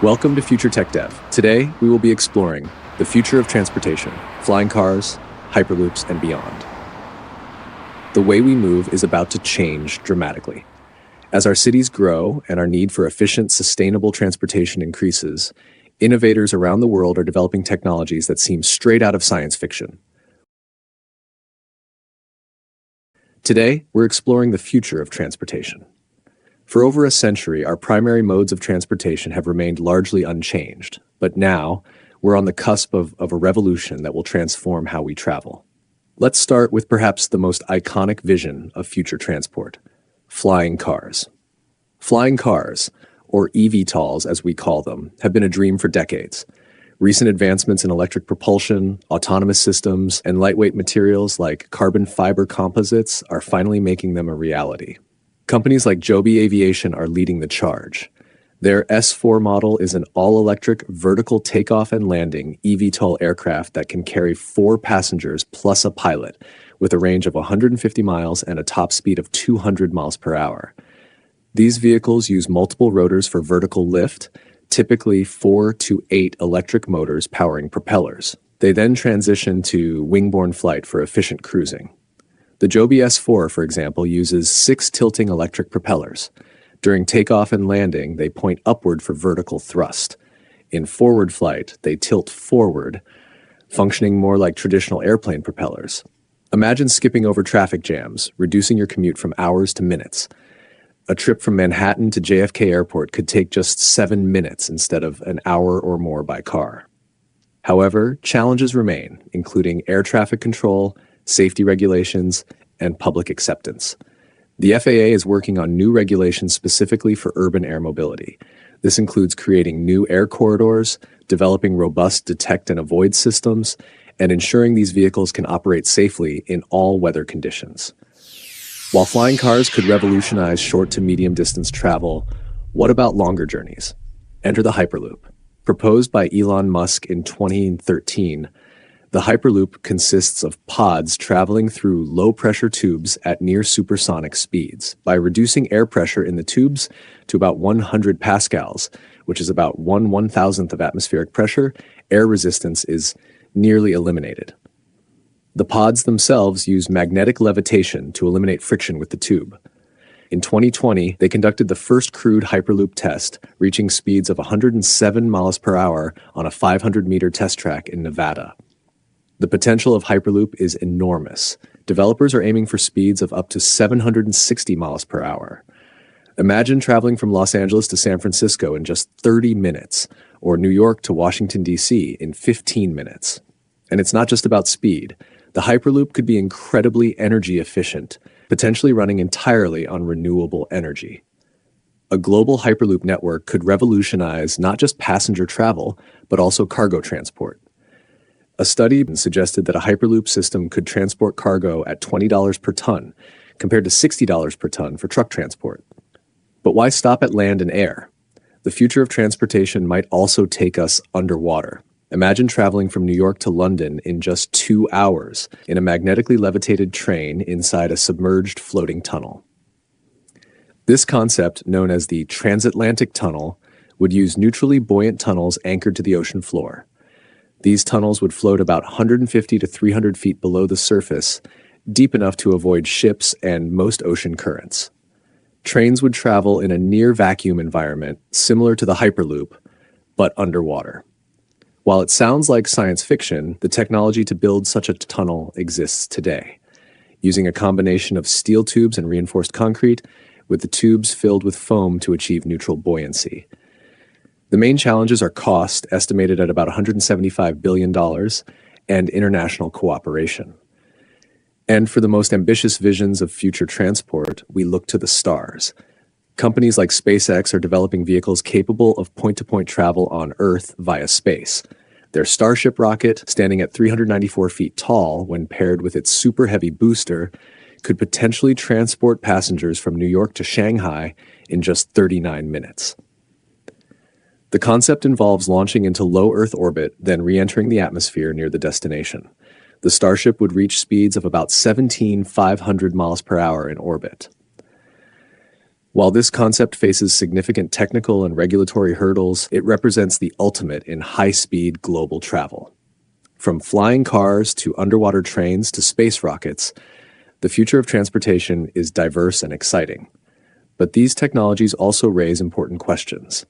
Welcome to Future Tech Dev. Today, we will be exploring the future of transportation, flying cars, hyperloops, and beyond. The way we move is about to change dramatically. As our cities grow and our need for efficient, sustainable transportation increases, innovators around the world are developing technologies that seem straight out of science fiction. Today, we're exploring the future of transportation. For over a century, our primary modes of transportation have remained largely unchanged, but now we're on the cusp of a revolution that will transform how we travel. Let's start with perhaps the most iconic vision of future transport: flying cars. Flying cars, or eVTOLs as we call them, have been a dream for decades. Recent advancements in electric propulsion, autonomous systems, and lightweight materials like carbon fiber composites are finally making them a reality. Companies like Joby Aviation are leading the charge. Their S4 model is an all-electric vertical takeoff and landing eVTOL aircraft that can carry 4 passengers plus a pilot, with a range of 150 miles and a top speed of 200 miles per hour. These vehicles use multiple rotors for vertical lift, typically 4 to 8 electric motors powering propellers. They then transition to wing-borne flight for efficient cruising. The Joby S4, for example, uses 6 tilting electric propellers. During takeoff and landing, they point upward for vertical thrust. In forward flight, they tilt forward, functioning more like traditional airplane propellers. Imagine skipping over traffic jams, reducing your commute from hours to minutes. A trip from Manhattan to JFK Airport could take just 7 minutes instead of an hour or more by car. However, challenges remain, including air traffic control, safety regulations, and public acceptance. The FAA is working on new regulations specifically for urban air mobility. This includes creating new air corridors, developing robust detect and avoid systems, and ensuring these vehicles can operate safely in all weather conditions. While flying cars could revolutionize short to medium distance travel, what about longer journeys? Enter the Hyperloop. Proposed by Elon Musk in 2013, the Hyperloop consists of pods traveling through low-pressure tubes at near supersonic speeds. By reducing air pressure in the tubes to about 100 pascals, which is about 1/1000th of atmospheric pressure, air resistance is nearly eliminated. The pods themselves use magnetic levitation to eliminate friction with the tube. In 2020, they conducted the first crewed Hyperloop test, reaching speeds of 107 miles per hour on a 500-meter test track in Nevada. The potential of Hyperloop is enormous. Developers are aiming for speeds of up to 760 miles per hour. Imagine traveling from Los Angeles to San Francisco in just 30 minutes, or New York to Washington, D.C. in 15 minutes. And it's not just about speed. The Hyperloop could be incredibly energy efficient, potentially running entirely on renewable energy. A global Hyperloop network could revolutionize not just passenger travel, but also cargo transport. A study suggested that a Hyperloop system could transport cargo at $20 per ton, compared to $60 per ton for truck transport. But why stop at land and air? The future of transportation might also take us underwater. Imagine traveling from New York to London in just 2 hours in a magnetically levitated train inside a submerged floating tunnel. This concept, known as the transatlantic tunnel, would use neutrally buoyant tunnels anchored to the ocean floor. These tunnels would float about 150 to 300 feet below the surface, deep enough to avoid ships and most ocean currents. Trains would travel in a near-vacuum environment, similar to the Hyperloop, but underwater. While it sounds like science fiction, the technology to build such a tunnel exists today, using a combination of steel tubes and reinforced concrete, with the tubes filled with foam to achieve neutral buoyancy. The main challenges are cost, estimated at about $175 billion, and international cooperation. And for the most ambitious visions of future transport, we look to the stars. Companies like SpaceX are developing vehicles capable of point-to-point travel on Earth via space. Their Starship rocket, standing at 394 feet tall when paired with its super heavy booster, could potentially transport passengers from New York to Shanghai in just 39 minutes. The concept involves launching into low Earth orbit, then re-entering the atmosphere near the destination. The Starship would reach speeds of about 17,500 miles per hour in orbit. While this concept faces significant technical and regulatory hurdles, it represents the ultimate in high-speed global travel. From flying cars to underwater trains to space rockets, the future of transportation is diverse and exciting. But these technologies also raise important questions.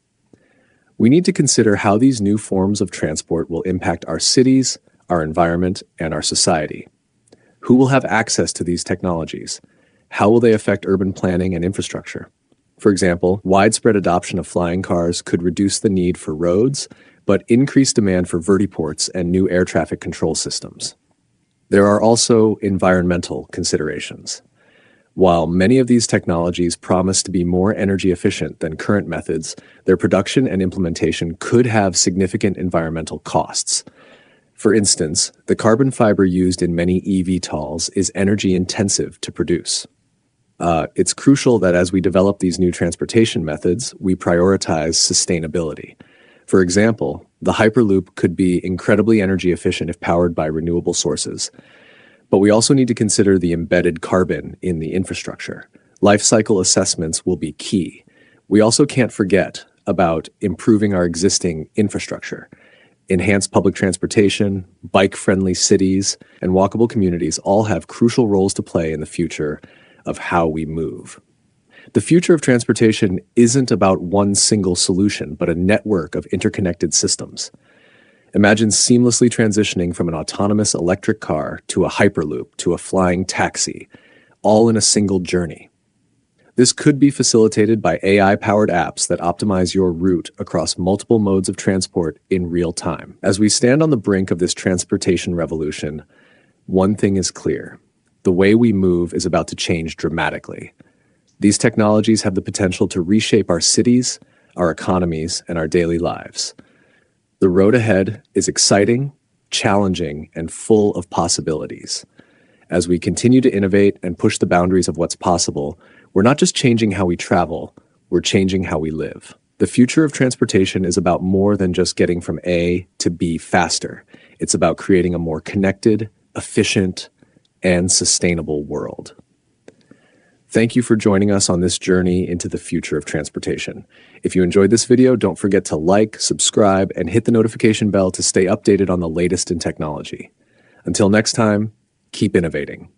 We need to consider how these new forms of transport will impact our cities, our environment, and our society. Who will have access to these technologies? How will they affect urban planning and infrastructure? For example, widespread adoption of flying cars could reduce the need for roads, but increase demand for vertiports and new air traffic control systems. There are also environmental considerations. While many of these technologies promise to be more energy efficient than current methods, their production and implementation could have significant environmental costs. For instance, the carbon fiber used in many eVTOLs is energy intensive to produce. It's crucial that as we develop these new transportation methods, we prioritize sustainability. For example, the Hyperloop could be incredibly energy efficient if powered by renewable sources. But we also need to consider the embedded carbon in the infrastructure. Life cycle assessments will be key. We also can't forget about improving our existing infrastructure. Enhanced public transportation, bike-friendly cities, and walkable communities all have crucial roles to play in the future of how we move. The future of transportation isn't about one single solution, but a network of interconnected systems. Imagine seamlessly transitioning from an autonomous electric car to a Hyperloop to a flying taxi, all in a single journey. This could be facilitated by AI-powered apps that optimize your route across multiple modes of transport in real time. As we stand on the brink of this transportation revolution, one thing is clear. The way we move is about to change dramatically. These technologies have the potential to reshape our cities, our economies, and our daily lives. The road ahead is exciting, challenging, and full of possibilities. As we continue to innovate and push the boundaries of what's possible, we're not just changing how we travel, we're changing how we live. The future of transportation is about more than just getting from A to B faster. It's about creating a more connected, efficient, and sustainable world. Thank you for joining us on this journey into the future of transportation. If you enjoyed this video, don't forget to like, subscribe, and hit the notification bell to stay updated on the latest in technology. Until next time, keep innovating.